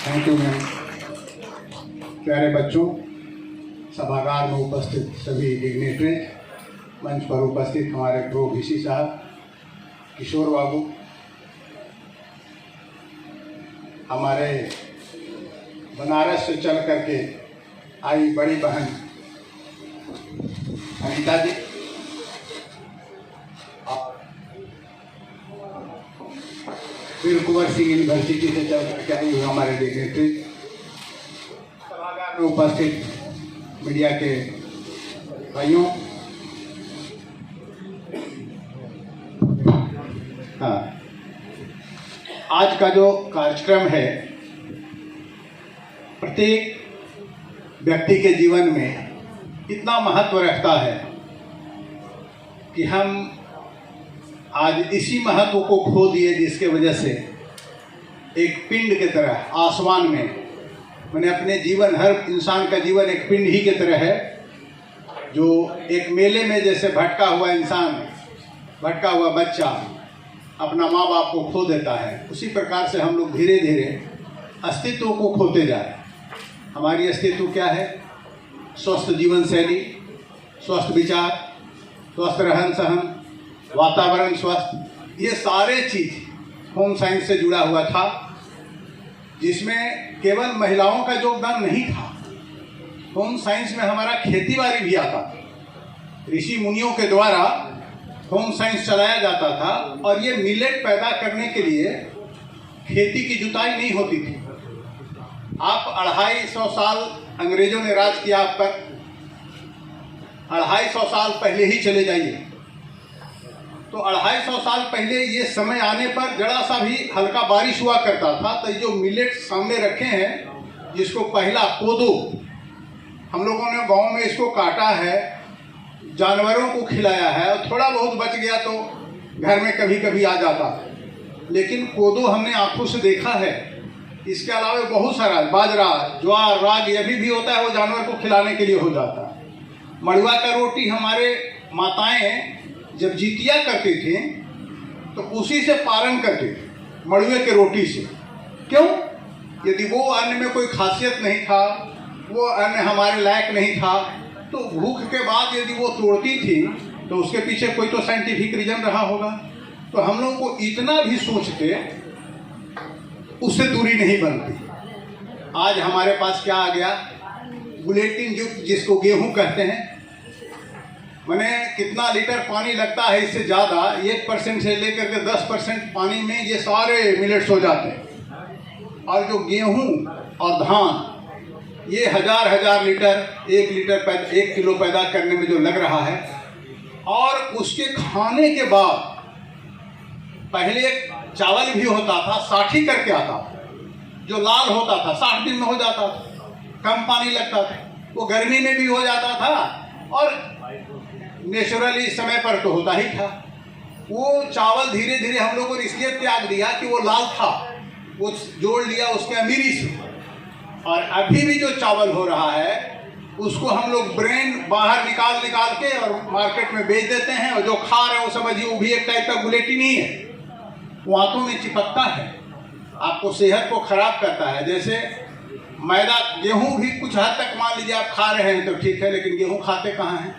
Thank you ma'am. प्यारे बच्चों, सभागार में उपस्थित सभी डिग्नेटरी, मंच पर उपस्थित हमारे प्रो वीसी साहब, किशोर बाबू, हमारे बनारस से चल करके आई बड़ी बहन अनीता जी, वीर कुंवर सिंह यूनिवर्सिटी से चल करके आई हुई हमारे डिग्नेटरी, सभागार में उपस्थित मीडिया के भाइयों, हाँ, आज का जो कार्यक्रम है प्रत्येक व्यक्ति के जीवन में इतना महत्व रखता है कि हम आज इसी महत्व को खो दिए, जिसके वजह से एक पिंड के तरह आसमान में, मैंने अपने जीवन, हर इंसान का जीवन एक पिंड ही की तरह है, जो एक मेले में जैसे भटका हुआ इंसान, भटका हुआ बच्चा अपना माँ बाप को खो देता है, उसी प्रकार से हम लोग धीरे धीरे अस्तित्व को खोते जा रहे हैं। हमारी अस्तित्व क्या है? स्वस्थ जीवन शैली, स्वस्थ विचार, स्वस्थ रहन सहन, वातावरण स्वस्थ, ये सारे चीज़ होम साइंस से जुड़ा हुआ था, जिसमें केवल महिलाओं का योगदान नहीं था। होम साइंस में हमारा खेती बाड़ी भी आता था, ऋषि मुनियों के द्वारा होम साइंस चलाया जाता था, और ये मिलेट पैदा करने के लिए खेती की जुताई नहीं होती थी। आप 250 साल अंग्रेजों ने राज किया आप पर, 250 साल पहले ही चले जाइए, तो 250 साल पहले ये समय आने पर जरा सा भी हल्का बारिश हुआ करता था, तो जो मिलेट सामने रखे हैं, जिसको पहला कोदो, हम लोगों ने गांव में इसको काटा है, जानवरों को खिलाया है, और थोड़ा बहुत बच गया तो घर में कभी कभी आ जाता है, लेकिन कोदो हमने आंखों से देखा है। इसके अलावा बहुत सारा बाजरा, ज्वार, राग, ये भी होता है, वो जानवर को खिलाने के लिए हो जाता है। मड़ुआ का रोटी हमारे माताएं जब जितिया करती थी तो उसी से पारण करते थे, मड़ुए के रोटी से। क्यों? यदि वो अन्न में कोई खासियत नहीं था, वो अन्न हमारे लायक नहीं था, तो भूख के बाद यदि वो तोड़ती थी तो उसके पीछे कोई तो साइंटिफिक रीजन रहा होगा। तो हम लोग को इतना भी सोचते उससे दूरी नहीं बनती। आज हमारे पास क्या आ गया? बुलेटिन युक्त, जिसको गेहूं कहते हैं। मैंने कितना लीटर पानी लगता है, इससे ज़्यादा 1% से लेकर के 10% पानी में ये सारे मिलेट्स हो जाते हैं। और जो गेहूं और धान, ये हजार लीटर, 1 किलो पैदा करने में जो लग रहा है, और उसके खाने के बाद पहले चावल भी होता था, साठी करके आता था, जो लाल होता था, 60 दिन में हो जाता था, कम पानी लगता था, वो गर्मी में भी हो जाता था, और नेचुरली समय पर तो होता ही था। वो चावल धीरे धीरे हम लोगों ने इसलिए त्याग दिया कि वो लाल था, वो जोड़ लिया उसके अमीरी से। और अभी भी जो चावल हो रहा है उसको हम लोग ब्रेन बाहर निकाल के और मार्केट में बेच देते हैं, और जो खा रहे हैं वो समझिए वो भी एक टाइप का बुलेटिन ही है, वो आंतों में चिपकता है, आपको सेहत को खराब करता है। जैसे मैदा, गेहूं भी कुछ हद तक मान लीजिए आप खा रहे हैं तो ठीक है, लेकिन गेहूं खाते कहाँ हैं?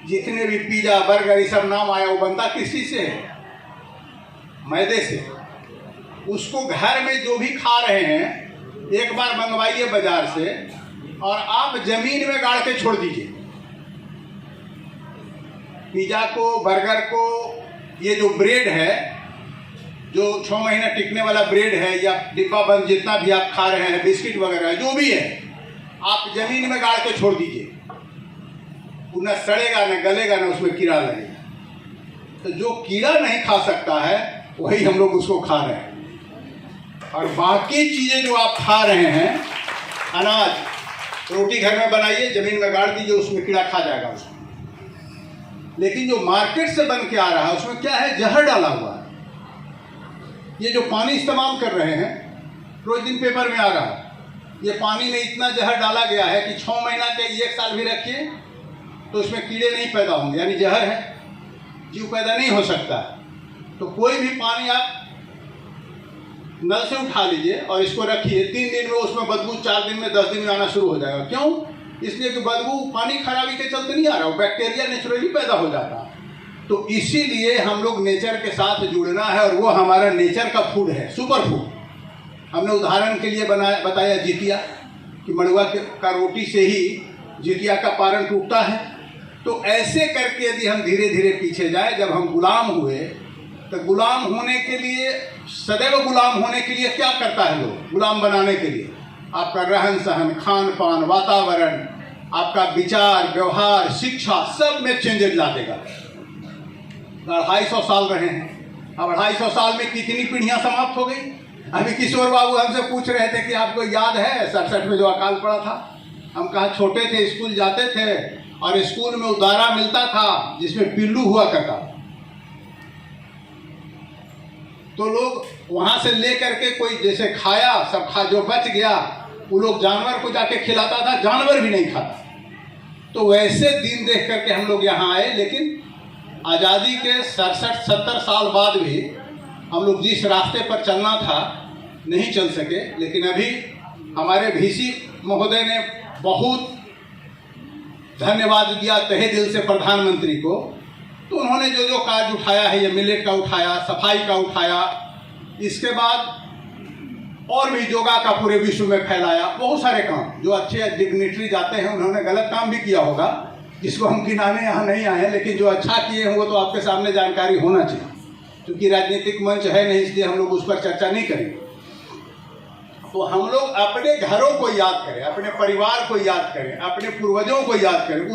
जितने भी पिज्जा, बर्गर, ये सब नाम आया, वो बनता किस चीज़ से है? मैदे से। उसको घर में जो भी खा रहे हैं, एक बार मंगवाइए बाजार से और आप जमीन में गाड़ के छोड़ दीजिए। पिज्जा को, बर्गर को, ये जो ब्रेड है, जो 6 महीना टिकने वाला ब्रेड है, या डिब्बा बंद जितना भी आप खा रहे हैं, बिस्किट वगैरह जो भी है, आप जमीन में गाड़ के छोड़ दीजिए। वो न सड़ेगा, न गलेगा, न उसमें कीड़ा लगेगा। तो जो कीड़ा नहीं खा सकता है वही हम लोग उसको खा रहे हैं। और बाकी चीज़ें जो आप खा रहे हैं, अनाज, रोटी घर में बनाइए, जमीन में गाड़ दीजिए, उसमें कीड़ा खा जाएगा उसमें। लेकिन जो मार्केट से बन के आ रहा है उसमें क्या है? जहर डाला हुआ है। ये जो पानी इस्तेमाल कर रहे हैं, रोज दिन पेपर में आ रहा है, ये पानी में इतना जहर डाला गया है कि 6 महीना के 1 साल भी रखिए तो उसमें कीड़े नहीं पैदा होंगे, यानी जहर है, जीव पैदा नहीं हो सकता। तो कोई भी पानी आप नल से उठा लीजिए और इसको रखिए, 3 दिन में उसमें बदबू, 4 दिन में, 10 दिन में आना शुरू हो जाएगा। क्यों? इसलिए कि बदबू पानी खराबी के चलते नहीं आ रहा, बैक्टीरिया नेचुरली पैदा हो जाता है। तो इसीलिए हम लोग नेचर के साथ जुड़ना है, और वो हमारा नेचर का फूड है, सुपर फूड। हमने उदाहरण के लिए बताया जितिया, कि मड़ुआ का रोटी से ही जितिया का पारण टूटता है। तो ऐसे करके यदि हम धीरे धीरे पीछे जाए, जब हम गुलाम हुए, तो गुलाम होने के लिए, सदैव गुलाम होने के लिए क्या करता है लोग? गुलाम बनाने के लिए आपका रहन सहन, खान पान, वातावरण, आपका विचार, व्यवहार, शिक्षा, सब में चेंजेस ला देगा। 250 साल रहे हैं, अब 250 साल में कितनी पीढ़ियां समाप्त हो गई। अभी किशोर बाबू हमसे पूछ रहे थे कि आपको याद है 67 में जो अकाल पड़ा था? हम कहा छोटे थे, स्कूल जाते थे, और स्कूल में उदारा मिलता था जिसमें पिल्लू हुआ करता था। तो लोग वहां से ले करके कोई जैसे खाया, सब खा, जो बच गया वो लोग जानवर को जाके खिलाता था, जानवर भी नहीं खाता। तो वैसे दिन देख करके हम लोग यहाँ आए। लेकिन आज़ादी के 67-70 साल बाद भी हम लोग जिस रास्ते पर चलना था नहीं चल सके। लेकिन अभी हमारे VC महोदय ने बहुत धन्यवाद दिया तहे दिल से प्रधानमंत्री को। तो उन्होंने जो जो कार्य उठाया है, ये मिलेट का उठाया, सफाई का उठाया, इसके बाद और भी योगा का पूरे विश्व में फैलाया, बहुत सारे काम। जो अच्छे डिग्निटरी जाते हैं उन्होंने गलत काम भी किया होगा, जिसको हम गिनाने यहाँ नहीं आए हैं, लेकिन जो अच्छा किए हैं वो तो आपके सामने जानकारी होना चाहिए। क्योंकि राजनीतिक मंच है नहीं, इसलिए हम लोग उस पर चर्चा नहीं करेंगे। तो हम लोग अपने घरों को याद करें, अपने परिवार को याद करें, अपने पूर्वजों को याद करें।